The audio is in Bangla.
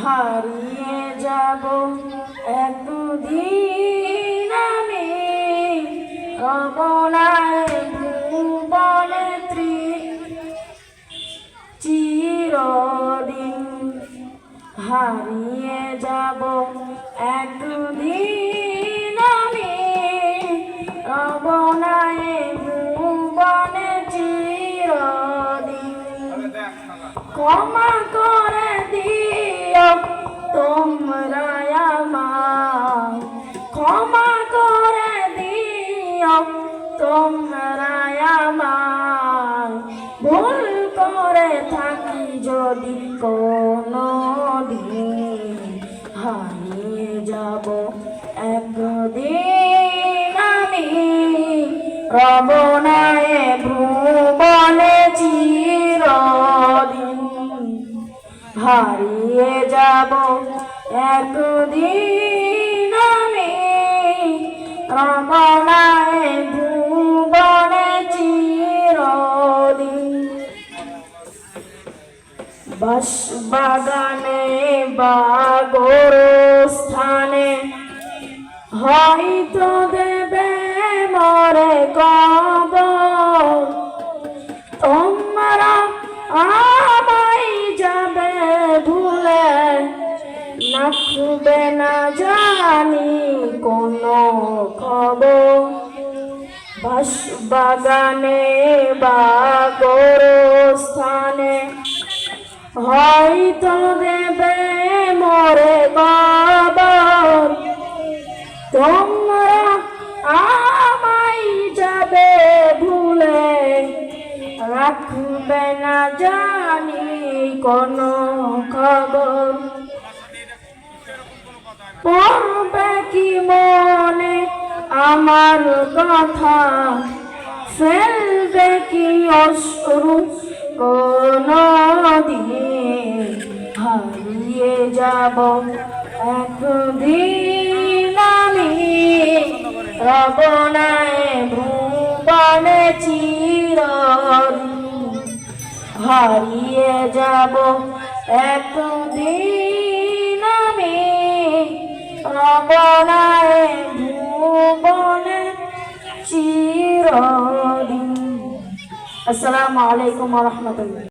হারিয়ে যাব একদিন আমি অবনায় ভুবনে চিরদিন। হারিয়ে যাব একদিন আমি অবনায় ভুবনে চিরদিন। ক্ষমা করে দিও তোমরা আমায়, ক্ষমা করে দিও তোমরা আমায়। ভুল করে থাকি যদি কোনো দিন, হারিয়ে যাব একদিন আমি অবনায় ভুবনে চিরদিন। হারিয়ে যাব একদিন আমি অবনায় ভুবনে চিরদিন। বাঁশবাগানে বা গোরস্থানে হয়তো দেবে মরে কবর। তোমরা আমায় যাবে ভুলে, রাখবে না জানি কোনো খবর। বাঁশবাগানে বা গোরস্থানে হয়তো দেবে মরে কবর। তোমরা আমায় যাবে ভুলে, রাখবে না জানি কোনো খবর। পড়বে কি মনে আমার কথা, ফেলবে কি অশ্রু কোনো দিন। হারিয়ে যাব একদিন আমি অবনায় ভুবনে চিরদিন। হারিয়ে যাব একদিন আমি অবনায় ভুবনে চিরদিন। আসসালামু আলাইকুম ওয়া রাহমাতুল্লাহ।